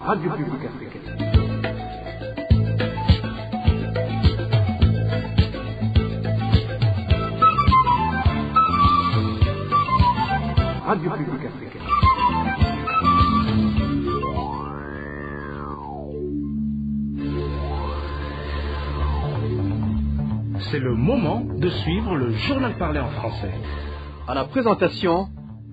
Radio Publique Africaine. Radio Publique Africaine. C'est le moment de suivre le journal parlé en français. À la présentation,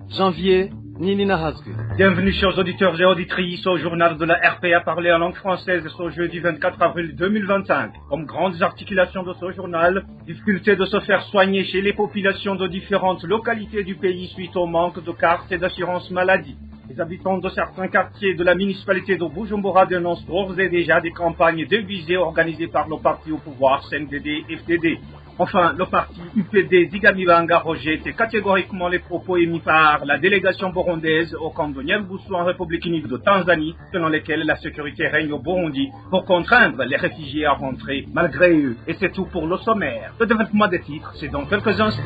Janvier Nilina Hazgu. Bienvenue chers auditeurs et auditrices au journal de la RPA parlé en langue française ce jeudi 24 avril 2025. Comme grandes articulations de ce journal, difficulté de se faire soigner chez les populations de différentes localités du pays suite au manque de cartes et d'assurance maladie. Les habitants de certains quartiers de la municipalité de Bujumbura dénoncent d'ores et déjà des campagnes déguisées organisées par le parti au pouvoir CNDD-FDD. Enfin, le parti UPD Zigamibanga rejette catégoriquement les propos émis par la délégation burundaise au camp de Nyarugusu en République unique de Tanzanie, selon lesquels la sécurité règne au Burundi pour contraindre les réfugiés à rentrer malgré eux. Et c'est tout pour le sommaire. Le développement des titres, c'est dans quelques instants.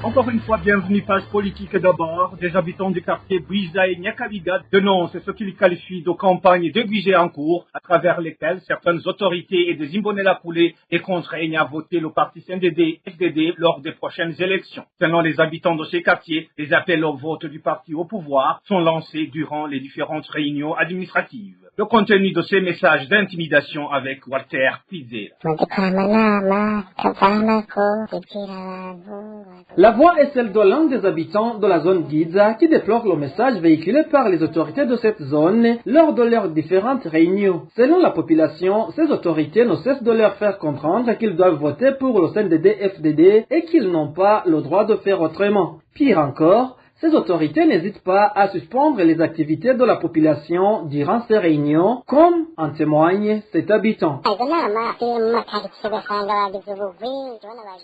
Encore une fois, bienvenue, page politique d'abord. Des habitants du quartier Buiza et Nyakabiga dénoncent ce qu'ils qualifient de campagne déguisée en cours, à travers lesquelles certaines autorités et des Imbonela-Koulé les contraignent à voter le parti CNDD-FDD lors des prochaines élections. Selon les habitants de ces quartiers, les appels au vote du parti au pouvoir sont lancés durant les différentes réunions administratives. Le contenu de ces messages d'intimidation avec Walter Pizera. La voix est celle de l'un des habitants de la zone Giza qui déplore le message véhiculé par les autorités de cette zone lors de leurs différentes réunions. Selon la population, ces autorités ne cessent de leur faire comprendre qu'ils doivent voter pour le CNDD-FDD et qu'ils n'ont pas le droit de faire autrement. Pire encore, ces autorités n'hésitent pas à suspendre les activités de la population durant ces réunions, comme en témoigne cet habitant.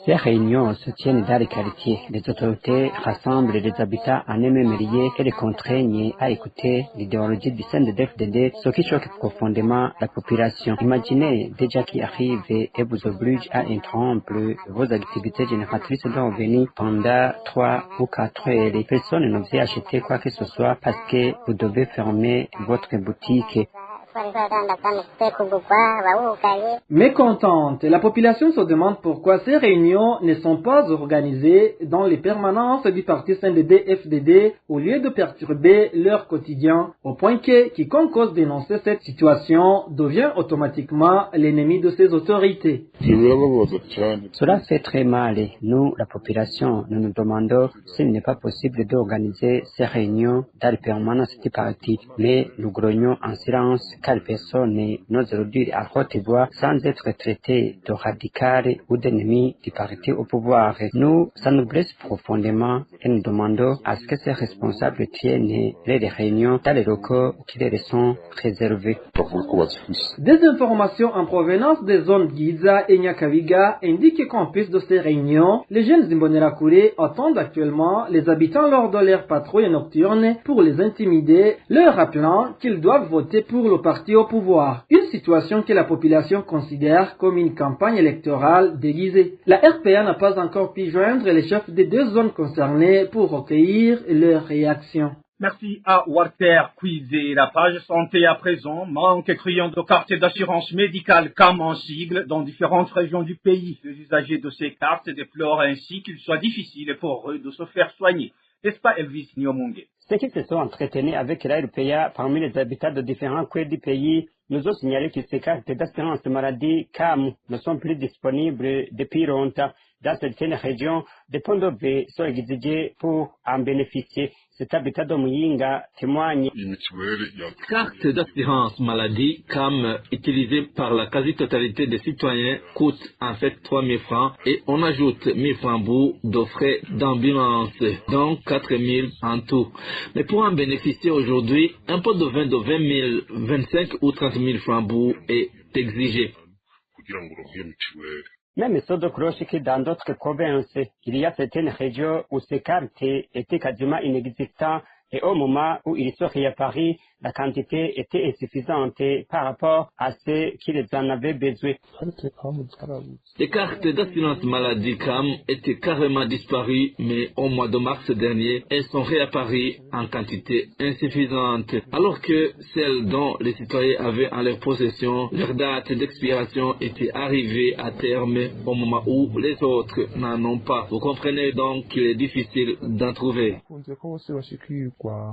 Ces réunions se tiennent dans les quartiers. Les autorités rassemblent les habitants en un même lieu et les contraignent à écouter l'idéologie du CNDD-FDD, ce qui choque profondément la population. Imaginez déjà qui arrive et vous oblige à interrompre vos activités génératrices de revenus pendant 3 ou 4 heures. Personne ne veut acheter quoi que ce soit parce que vous devez fermer votre boutique. Mécontente, la population se demande pourquoi ces réunions ne sont pas organisées dans les permanences du parti CNDD-FDD au lieu de perturber leur quotidien, au point que quiconque ose dénoncer cette situation devient automatiquement l'ennemi de ces autorités. Cela fait très mal. Nous, la population, nous nous demandons s'il n'est pas possible d'organiser ces réunions dans les permanences du parti, mais nous grognons en silence car personne n'ose le dire à haute voix sans être traité de radical ou d'ennemi du parti au pouvoir. Nous, ça nous blesse profondément et nous demandons à ce que ces responsables tiennent les réunions dans les locaux qui les sont réservés. Des informations en provenance des zones Giza et Nyakabiga indiquent qu'en plus de ces réunions, les jeunes Imbonerakure attendent actuellement les habitants lors de leur patrouille nocturne pour les intimider, leur rappelant qu'ils doivent voter pour le parti au pouvoir. Une situation que la population considère comme une campagne électorale déguisée. La RPA n'a pas encore pu joindre les chefs des deux zones concernées pour recueillir leurs réactions. Merci à Walter Quizé. La page santé à présent, manque criant de cartes d'assurance médicale CAM en sigle dans différentes régions du pays. Les usagers de ces cartes déplorent ainsi qu'il soit difficile pour eux de se faire soigner. N'est-ce pas Elvis Nyomunge? Ceux qui se sont entretenus avec la RPA parmi les habitants de différents coins du pays nous ont signalé que ces cartes d'assurance maladie CAM ne sont plus disponibles depuis longtemps. Dans certaines régions, des points de vue sont exigés pour en bénéficier. Cet habitat de Muyinga témoigne. Carte d'assurance maladie CAM utilisée par la quasi-totalité des citoyens coûte en fait 3 000 francs et on ajoute 1 000 francs bout de frais d'ambulance, donc 4 000 en tout. Mais pour en bénéficier aujourd'hui, un pot de vin de 20 000, 25 ou 30 000 francs bout est exigé. Même sur de cloche que dans d'autres provinces, il y a certaines régions où ces cartes étaient quasiment inexistantes et au moment où ils sont réapparus, la quantité était insuffisante par rapport à ce qu'ils en avaient besoin. Les cartes d'assurance maladie CAM étaient carrément disparues, mais au mois de mars dernier, elles sont réapparues en quantité insuffisante, alors que celles dont les citoyens avaient en leur possession, leur date d'expiration était arrivée à terme au moment où les autres n'en ont pas. Vous comprenez donc qu'il est difficile d'en trouver.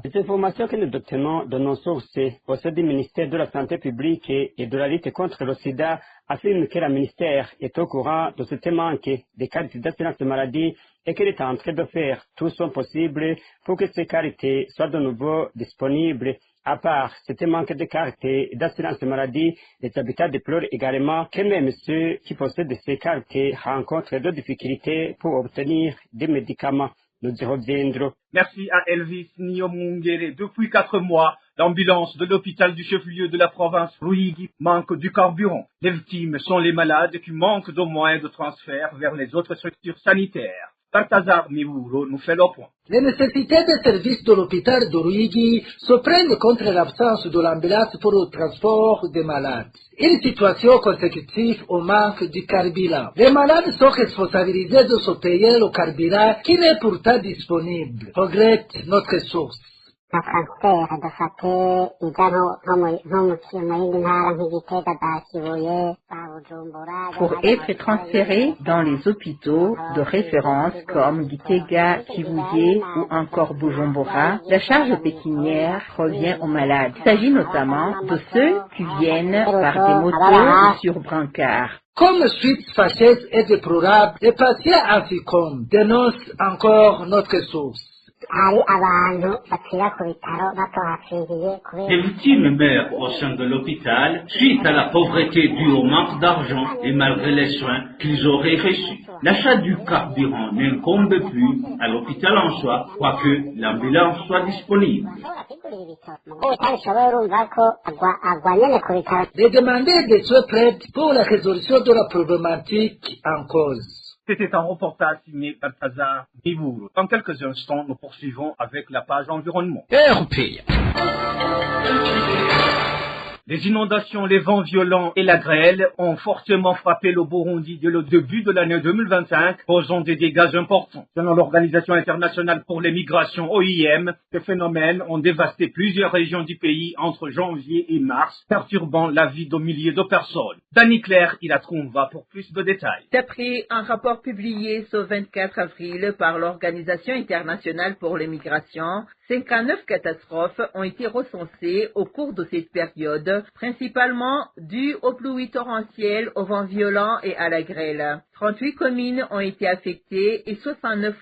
Les informations que nous obtenons de nos sources au sein du ministère de la Santé publique et de la lutte contre le sida affirment que le ministère est au courant de ce manque des cartes d'assurance maladie et qu'il est en train de faire tout son possible pour que ces cartes soient de nouveau disponibles. À part ce manque de cartes d'assurance maladie, les habitants déplorent également que même ceux qui possèdent ces cartes rencontrent de difficultés pour obtenir des médicaments. Nous y reviendrons. Merci à Elvis Nyomungere. Depuis 4 mois, l'ambulance de l'hôpital du chef-lieu de la province Ruigi manque du carburant. Les victimes sont les malades qui manquent de moyens de transfert vers les autres structures sanitaires. Balthazar Miburo nous fait le point. Les nécessités des services de l'hôpital de Ruigi se prennent contre l'absence de l'ambulance pour le transport des malades. Une situation consécutive au manque du carburant. Les malades sont responsabilisés de se payer le carburant qui n'est pourtant disponible, regrette notre source. Pour être transféré dans les hôpitaux de référence comme Gitega, Kivuye ou encore Bujumbura, la charge pécuniaire revient aux malades. Il s'agit notamment de ceux qui viennent par des motos ou sur brancard. Comme suite fâcheuse et déplorable, les patients en succombent, dénonce encore notre source. Des victimes meurent au sein de l'hôpital suite à la pauvreté due au manque d'argent et malgré les soins qu'ils auraient reçus. L'achat du carburant n'incombe plus à l'hôpital en soi, quoique l'ambulance soit disponible. Les demandeurs de soins prêtes pour la résolution de la problématique en cause. C'était un reportage signé Balthazar Miburo. Dans quelques instants, nous poursuivons avec la page environnement. Les inondations, les vents violents et la grêle ont fortement frappé le Burundi dès le début de l'année 2025, causant des dégâts importants. Selon l'Organisation internationale pour les migrations OIM, ces phénomènes ont dévasté plusieurs régions du pays entre janvier et mars, perturbant la vie de milliers de personnes. Dani Claire, il a trouvé pour plus de détails. D'après un rapport publié ce 24 avril par l'Organisation internationale pour les migrations, 59 catastrophes ont été recensées au cours de cette période, principalement dues aux pluies torrentielles, aux vents violents et à la grêle. 38 communes ont été affectées et 69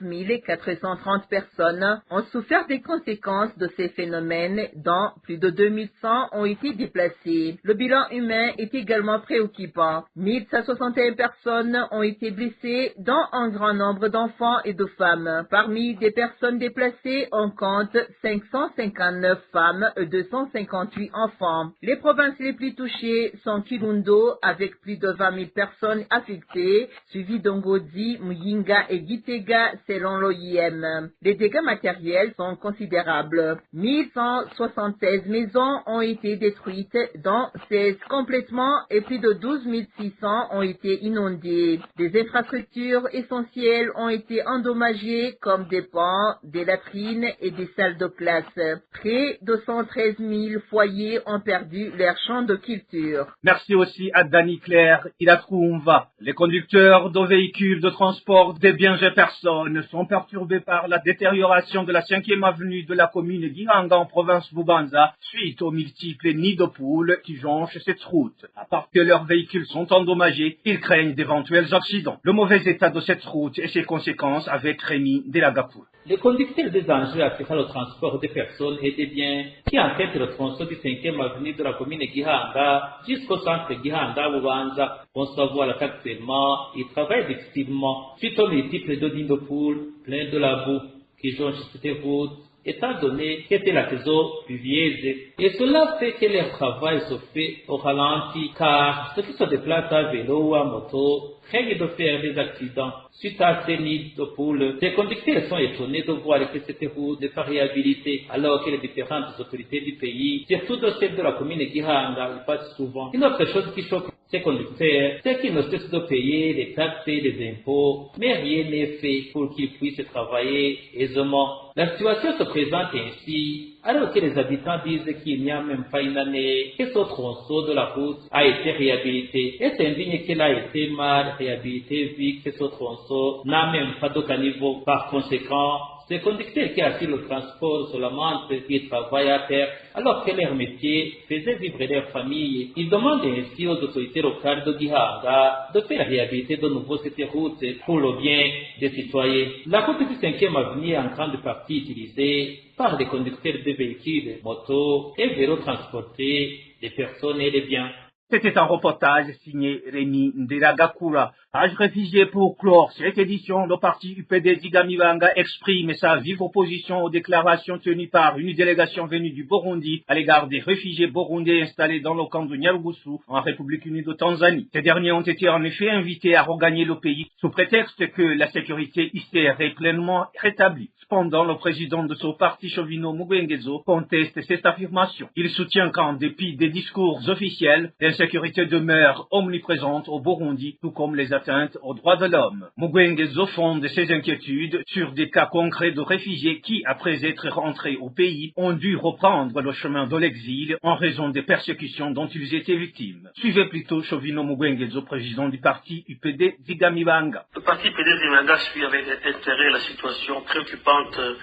430 personnes ont souffert des conséquences de ces phénomènes, dont plus de 2100 ont été déplacées. Le bilan humain est également préoccupant. 1161 personnes ont été blessées, dont un grand nombre d'enfants et de femmes. Parmi des personnes déplacées, on compte 559 femmes et 258 enfants. Les provinces les plus touchées sont Kirundo, avec plus de 20 000 personnes affectées, suivi d'Ongodi, Muyinga et Gitega selon l'OIM. Les dégâts matériels sont considérables. 1176 maisons ont été détruites, dont 16 complètement et plus de 12 600 ont été inondées. Des infrastructures essentielles ont été endommagées comme des ponts, des latrines et des salles de classe. Près de 113 000 foyers ont perdu leur champ de culture. Merci aussi à Dani Claire, Ilatroumva. Les conducteurs de véhicules de transport des biens et personnes sont perturbés par la détérioration de la 5e avenue de la commune d'Ihanga en province Bubanza suite aux multiples nids de poules qui jonchent cette route. À part que leurs véhicules sont endommagés, ils craignent d'éventuels accidents. Le mauvais état de cette route et ses conséquences avec Rémi Delagapoul. Les conducteurs des engins affectant le transport des personnes et des biens qui entêtent le tronçon du 5e avenue de la commune Gihanga jusqu'au centre Gihanga Bubanza vont savoir qu'actuellement ils travaillent difficilement suite aux multiples de nids de poules pleins de la boue. qui jonchent cette route, étant donné que c'est la saison pluvieuse. Et cela fait que leur travail se fait au ralenti, car ceux qui se déplacent à vélo ou à moto craignent de faire des accidents. Suite à ces nids de poules, les conducteurs sont étonnés de voir que cette route n'est pas réhabilitée, alors que les différentes autorités du pays, surtout de celles de la commune Gihanga, y passent souvent. Une autre chose qui choque ces conducteurs, c'est qu'ils ne cessent de payer les taxes et les impôts, mais rien n'est fait pour qu'ils puissent travailler aisément. La situation se présente ainsi, alors que les habitants disent qu'il n'y a même pas une année que ce tronçon de la route a été réhabilité. Est-ce indigne qu'il a été mal réhabilité vu que ce tronçon n'a même pas de caniveau? Par conséquent, ces conducteurs qui assurent le transport se lamentent qu'ils travaillent à terre alors que leur métier faisait vivre leur famille. Ils demandent ainsi aux autorités locales de Gihanga de faire réhabiliter de nouveau cette route pour le bien des citoyens. La route du 5e avenue est en grande partie utilisée par des conducteurs de véhicules, motos et vélos transportés des personnes et des biens. C'était un reportage signé Rémi Nderagakura. Page réfugié pour clore cette édition, le parti UPD Zigamibanga exprime sa vive opposition aux déclarations tenues par une délégation venue du Burundi à l'égard des réfugiés burundais installés dans le camp de Nyarugusu en République unie de Tanzanie. Ces derniers ont été en effet invités à regagner le pays sous prétexte que la sécurité y serait pleinement rétablie. Cependant, le président de ce parti, Chovino Mugwengezo, conteste cette affirmation. Il soutient qu'en dépit des discours officiels, l'insécurité demeure omniprésente au Burundi, tout comme les atteintes aux droits de l'homme. Mugwengezo fonde ses inquiétudes sur des cas concrets de réfugiés qui, après être rentrés au pays, ont dû reprendre le chemin de l'exil en raison des persécutions dont ils étaient victimes. Suivez plutôt Chovino Mugwengezo, président du parti UPD Zigamibanga. Le parti UPD Zigamibanga suit avec intérêt la situation préoccupante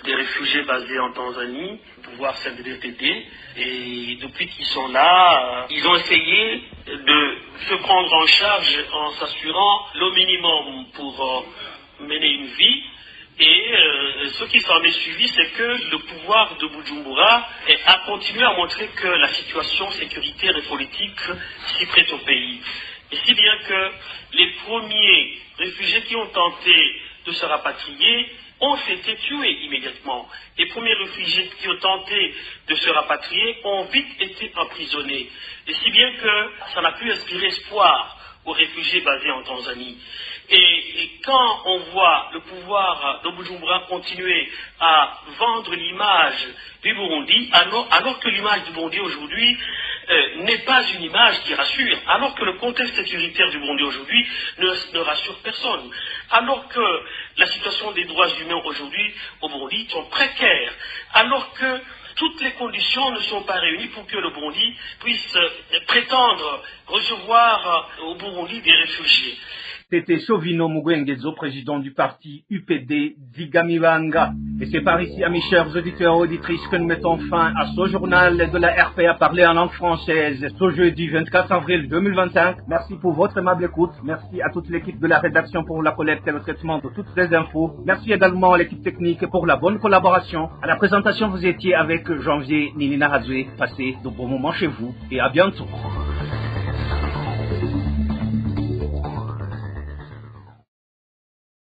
des réfugiés basés en Tanzanie, pour pouvoir celle de l'UPD. Et depuis qu'ils sont là, ils ont essayé de se prendre en charge en s'assurant le minimum pour mener une vie. Et ce qui s'en est suivi, c'est que le pouvoir de Bujumbura a continué à montrer que la situation sécuritaire et politique s'y prête au pays. Et si bien que les premiers réfugiés qui ont tenté de se rapatrier ont été tués immédiatement. Les premiers réfugiés qui ont tenté de se rapatrier ont vite été emprisonnés. Et si bien que ça n'a pu inspirer espoir aux réfugiés basés en Tanzanie. Et quand on voit le pouvoir de Bujumbura continuer à vendre l'image du Burundi, alors que l'image du Burundi aujourd'hui n'est pas une image qui rassure, alors que le contexte sécuritaire du Burundi aujourd'hui ne rassure personne, alors que la situation des droits humains aujourd'hui au Burundi sont précaires, alors que toutes les conditions ne sont pas réunies pour que le Burundi puisse prétendre recevoir au Burundi des réfugiés. C'était Chovino Mugwengezo, président du parti UPD Zigamibanga. Et c'est par ici, amis chers auditeurs et auditrices, que nous mettons fin à ce journal de la RPA parlé en langue française ce jeudi 24 avril 2025. Merci pour votre aimable écoute. Merci à toute l'équipe de la rédaction pour la collecte et le traitement de toutes les infos. Merci également à l'équipe technique pour la bonne collaboration. À la présentation, vous étiez avec Janvier Nilina Hadoué. Passez de bons moments chez vous et à bientôt.